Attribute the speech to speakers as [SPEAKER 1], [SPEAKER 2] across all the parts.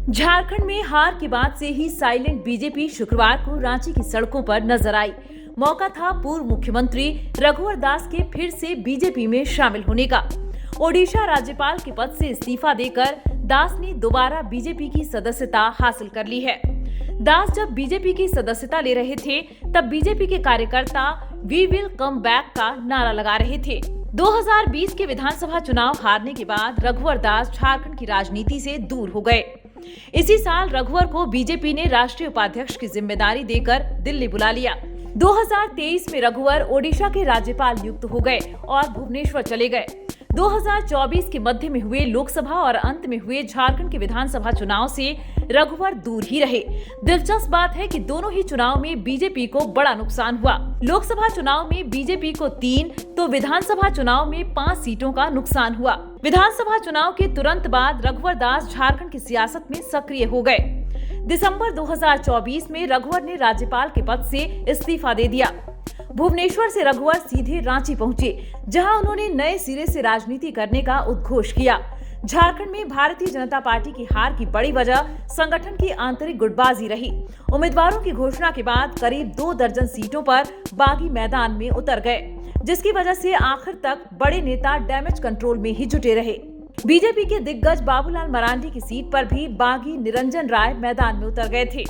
[SPEAKER 1] झारखंड में हार के बाद से ही साइलेंट बीजेपी शुक्रवार को रांची की सड़कों पर नजर आई। मौका था पूर्व मुख्यमंत्री रघुवर दास के फिर से बीजेपी में शामिल होने का। ओडिशा राज्यपाल के पद से इस्तीफा देकर दास ने दोबारा बीजेपी की सदस्यता हासिल कर ली है। दास जब बीजेपी की सदस्यता ले रहे थे तब बीजेपी के कार्यकर्ता वी विल कम बैक का नारा लगा रहे थे। 2020 के विधानसभा चुनाव हारने के बाद रघुवर दास झारखंड की राजनीति से दूर हो गए। इसी साल रघुवर को बीजेपी ने राष्ट्रीय उपाध्यक्ष की जिम्मेदारी देकर दिल्ली बुला लिया। 2023 में रघुवर ओडिशा के राज्यपाल नियुक्त हो गए और भुवनेश्वर चले गए। 2024 के मध्य में हुए लोकसभा और अंत में हुए झारखंड के विधानसभा चुनाव से रघुवर दूर ही रहे। दिलचस्प बात है कि दोनों ही चुनाव में बीजेपी को बड़ा नुकसान हुआ। लोकसभा चुनाव में बीजेपी को 3 तो विधानसभा चुनाव में 5 सीटों का नुकसान हुआ। विधानसभा चुनाव के तुरंत बाद रघुवर दास झारखंड की सियासत में सक्रिय हो गए। दिसंबर 2024 में रघुवर ने राज्यपाल के पद से इस्तीफा दे दिया। भुवनेश्वर से रघुवर सीधे रांची पहुंचे, जहां उन्होंने नए सिरे से राजनीति करने का उद्घोष किया। झारखंड में भारतीय जनता पार्टी की हार की बड़ी वजह संगठन की आंतरिक गुटबाजी रही। उम्मीदवारों की घोषणा के बाद करीब 2 दर्जन सीटों पर बागी मैदान में उतर गए, जिसकी वजह से आखिर तक बड़े नेता डैमेज कंट्रोल में ही जुटे रहे। बीजेपी के दिग्गज बाबूलाल मरांडी की सीट पर भी बागी निरंजन राय मैदान में उतर गए थे।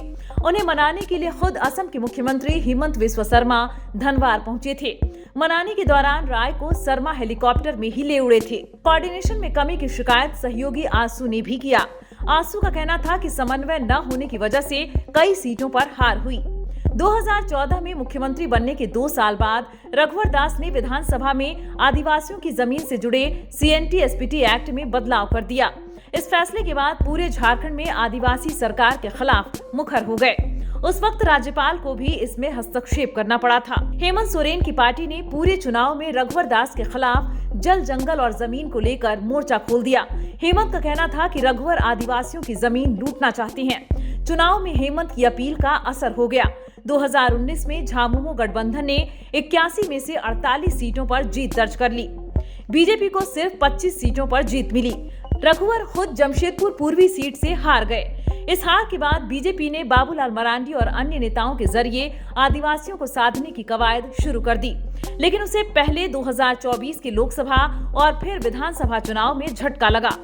[SPEAKER 1] उन्हें मनाने के लिए खुद असम के मुख्यमंत्री हिमंत बिस्वा शर्मा धनबाद पहुंचे थे। मनाने के दौरान राय को शर्मा हेलीकॉप्टर में ही ले उड़े थे। कोऑर्डिनेशन में कमी की शिकायत सहयोगी आसू ने भी किया। आसू का कहना था कि समन्वय न होने की वजह से कई सीटों पर हार हुई। 2014 में मुख्यमंत्री बनने के 2 साल बाद रघुवर दास ने विधानसभा में आदिवासियों की जमीन से जुड़े CNT-SPT एक्ट में बदलाव कर दिया। इस फैसले के बाद पूरे झारखंड में आदिवासी सरकार के खिलाफ मुखर हो गए। उस वक्त राज्यपाल को भी इसमें हस्तक्षेप करना पड़ा था। हेमंत सोरेन की पार्टी ने पूरे चुनाव में रघुवर दास के खिलाफ जल, जंगल और जमीन को लेकर मोर्चा खोल दिया। हेमंत का कहना था कि रघुवर आदिवासियों की जमीन लूटना चाहते हैं। चुनाव में हेमंत की अपील का असर हो गया। 2019 में झामुमो गठबंधन ने 81 में से 48 सीटों पर जीत दर्ज कर ली। बीजेपी को सिर्फ 25 सीटों पर जीत मिली। रघुवर खुद जमशेदपुर पूर्वी सीट से हार गए। इस हार के बाद बीजेपी ने बाबूलाल मरांडी और अन्य नेताओं के जरिए आदिवासियों को साधने की कवायद शुरू कर दी, लेकिन उसे पहले 2024 के लोकसभा और फिर विधानसभा चुनाव में झटका लगा।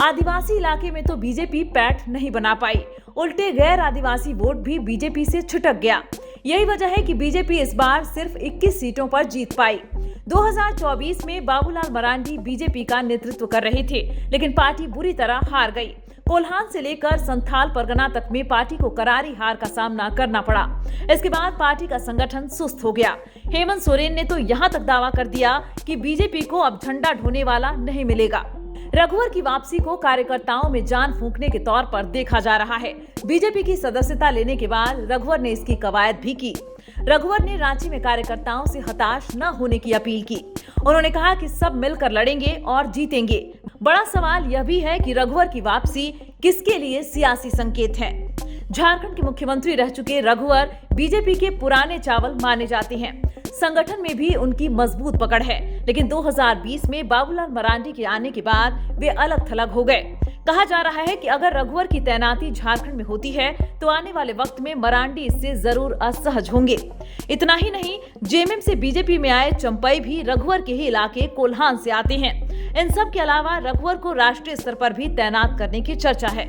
[SPEAKER 1] आदिवासी इलाके में तो बीजेपी पैठ नहीं बना पाई, उल्टे गैर आदिवासी वोट भी बीजेपी से छिटक गया। यही वजह है कि बीजेपी इस बार सिर्फ 21 सीटों पर जीत पाई। 2024 में बाबूलाल मरांडी बीजेपी का नेतृत्व कर रहे थे, लेकिन पार्टी बुरी तरह हार गई। कोल्हान से लेकर संथाल परगना तक में पार्टी को करारी हार का सामना करना पड़ा। इसके बाद पार्टी का संगठन सुस्त हो गया। हेमंत सोरेन ने तो यहाँ तक दावा कर दिया कि बीजेपी को अब झंडा ढोने वाला नहीं मिलेगा। रघुवर की वापसी को कार्यकर्ताओं में जान फूंकने के तौर पर देखा जा रहा है। बीजेपी की सदस्यता लेने के बाद रघुवर ने इसकी कवायद भी की। रघुवर ने रांची में कार्यकर्ताओं से हताश न होने की अपील की। उन्होंने कहा कि सब मिलकर लड़ेंगे और जीतेंगे। बड़ा सवाल यह भी है कि रघुवर की वापसी किसके लिए सियासी संकेत है। झारखंड के मुख्यमंत्री रह चुके रघुवर बीजेपी के पुराने चावल माने जाते हैं। संगठन में भी उनकी मजबूत पकड़ है, लेकिन 2020 में बाबूलाल मरांडी के आने के बाद वे अलग थलग हो गए। कहा जा रहा है कि अगर रघुवर की तैनाती झारखंड में होती है तो आने वाले वक्त में मरांडी इससे जरूर असहज होंगे। इतना ही नहीं, जेएमएम से बीजेपी में आए चंपई भी रघुवर के ही इलाके कोल्हान से आते हैं। इन सब के अलावा रघुवर को राष्ट्रीय स्तर पर भी तैनात करने की चर्चा है।